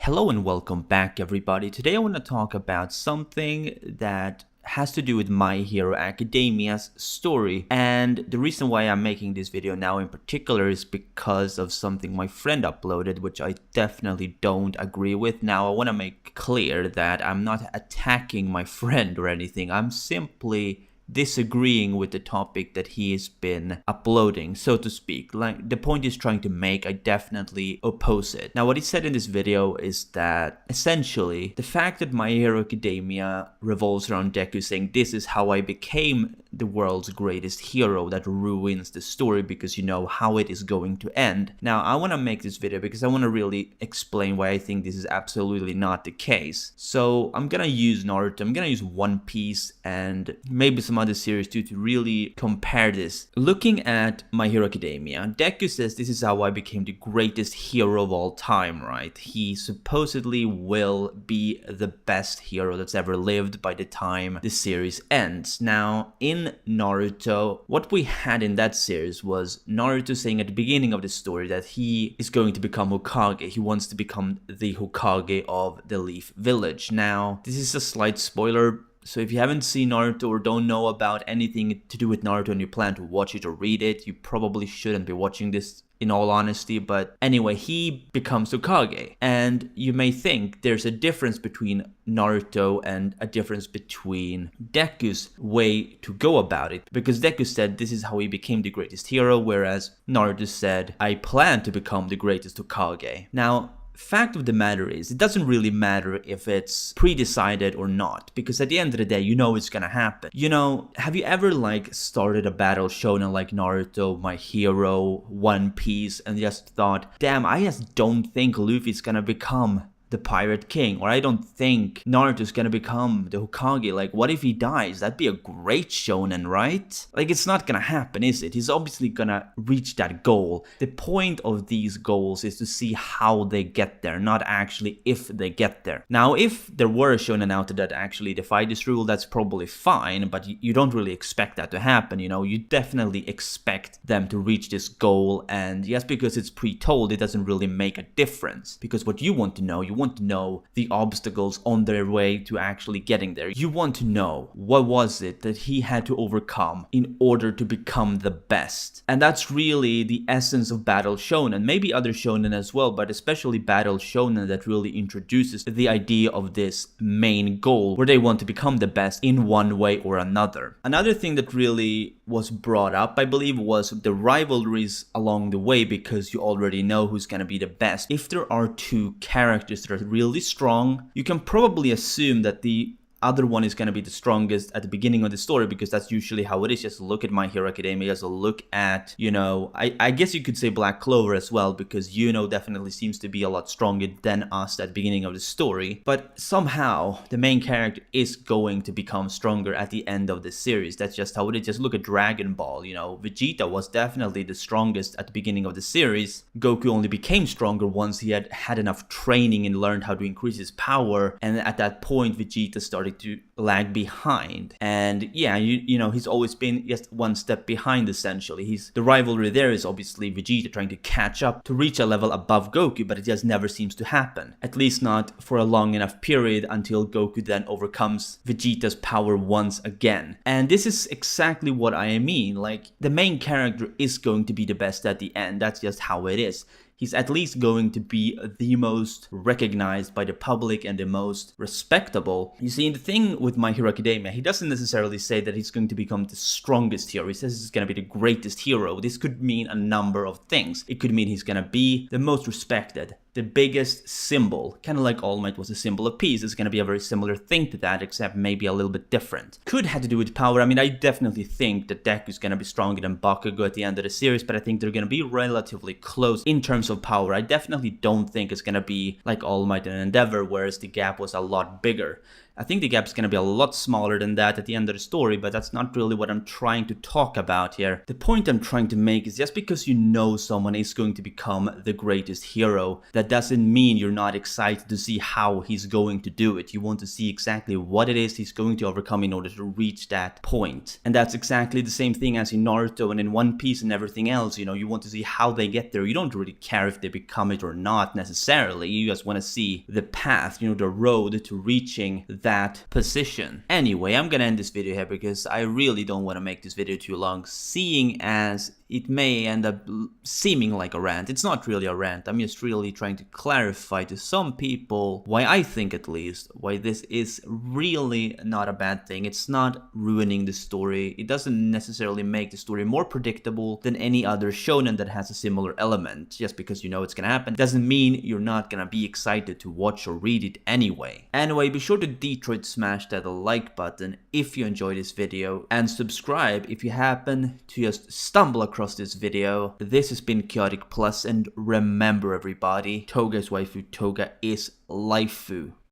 Hello and welcome back, everybody. Today I want to talk about something that has to do with My Hero Academia's story. And the reason why I'm making this video now in particular is because of something my friend uploaded, which I definitely don't agree with. Now, I want to make clear that I'm not attacking my friend or anything. I'm simply disagreeing with the topic that he has been uploading, so to speak. Like, the point he's trying to make, I definitely oppose it. Now, what he said in this video is that essentially the fact that My Hero Academia revolves around Deku saying this is how I became the world's greatest hero, that ruins the story because you know how it is going to end. Now, I want to make this video because I want to really explain why I think this is absolutely not the case. So I'm gonna use Naruto, I'm gonna use One Piece, and maybe some other series too to really compare this. Looking at My Hero Academia, Deku says this is how I became the greatest hero of all time, right? He supposedly will be the best hero that's ever lived by the time the series ends. Now, in Naruto, what we had in that series was Naruto saying at the beginning of the story that he is going to become Hokage. He wants to become the Hokage of the Leaf Village. Now, this is a slight spoiler, so if you haven't seen Naruto or don't know about anything to do with Naruto and you plan to watch it or read it, you probably shouldn't be watching this, in all honesty. But anyway, he becomes Hokage. And you may think there's a difference between Naruto and a difference between Deku's way to go about it. Because Deku said this is how he became the greatest hero, whereas Naruto said, I plan to become the greatest Hokage. Now, fact of the matter is, it doesn't really matter if it's pre-decided or not, because at the end of the day, you know it's gonna happen. You know, have you ever started a battle shonen like Naruto, My Hero, One Piece, and just thought, damn, I just don't think Luffy's gonna become the Pirate King, or I don't think Naruto's gonna become the Hokage. Like, what if he dies? That'd be a great shonen, right? Like, it's not gonna happen, is it? He's obviously gonna reach that goal. The point of these goals is to see how they get there, not actually if they get there. Now, if there were a shonen out there that actually defied this rule, that's probably fine, but you don't really expect that to happen, you know? You definitely expect them to reach this goal, and just because it's pre-told, it doesn't really make a difference. Because what you want to know, you want to know the obstacles on their way to actually getting there. You want to know what was it that he had to overcome in order to become the best. And that's really the essence of Battle Shonen. Maybe other shonen as well, but especially Battle Shonen that really introduces the idea of this main goal where they want to become the best in one way or another. Another thing that really was brought up, I believe, was the rivalries along the way, because you already know who's gonna be the best. If there are two characters that are really strong, you can probably assume that the other one is going to be the strongest at the beginning of the story, because that's usually how it is. Just look at My Hero Academia, just look at, you know, I guess you could say Black Clover as well, because definitely seems to be a lot stronger than us at the beginning of the story. But somehow the main character is going to become stronger at the end of the series. That's just how it is. Just look at Dragon Ball, you know, Vegeta was definitely the strongest at the beginning of the series. Goku only became stronger once he had enough training and learned how to increase his power, and at that point Vegeta started to lag behind. And yeah, you know, he's always been just one step behind, essentially. The rivalry there is obviously Vegeta trying to catch up to reach a level above Goku, but it just never seems to happen. At least not for a long enough period until Goku then overcomes Vegeta's power once again. And this is exactly what I mean. Like, the main character is going to be the best at the end. That's just how it is. He's at least going to be the most recognized by the public and the most respectable. You see, the thing with My Hero Academia, he doesn't necessarily say that he's going to become the strongest hero. He says he's going to be the greatest hero. This could mean a number of things. It could mean he's going to be the most respected, the biggest symbol, kind of like All Might was a symbol of peace. It's going to be a very similar thing to that, except maybe a little bit different. Could have to do with power. I mean, I definitely think that Deku is going to be stronger than Bakugo at the end of the series, but I think they're going to be relatively close in terms of power. I definitely don't think it's going to be like All Might and Endeavor, whereas the gap was a lot bigger. I think the gap's going to be a lot smaller than that at the end of the story, but that's not really what I'm trying to talk about here. The point I'm trying to make is just because you know someone is going to become the greatest hero, that that doesn't mean you're not excited to see how he's going to do it. You want to see exactly what it is he's going to overcome in order to reach that point. And that's exactly the same thing as in Naruto and in One Piece and everything else. You know, you want to see how they get there. You don't really care if they become it or not necessarily. You just want to see the path, you know, the road to reaching that position. Anyway, I'm gonna end this video here because I really don't want to make this video too long, seeing as it may end up seeming like a rant. It's not really a rant. I'm just really trying to clarify to some people why I think, at least, why this is really not a bad thing. It's not ruining the story. It doesn't necessarily make the story more predictable than any other shonen that has a similar element. Just because you know it's gonna happen doesn't mean you're not gonna be excited to watch or read it anyway. Anyway, be sure to Detroit smash that like button if you enjoyed this video, and subscribe if you happen to just stumble across this video. This has been Chaotic Plus, and remember everybody, Toga is waifu, Toga is laifu.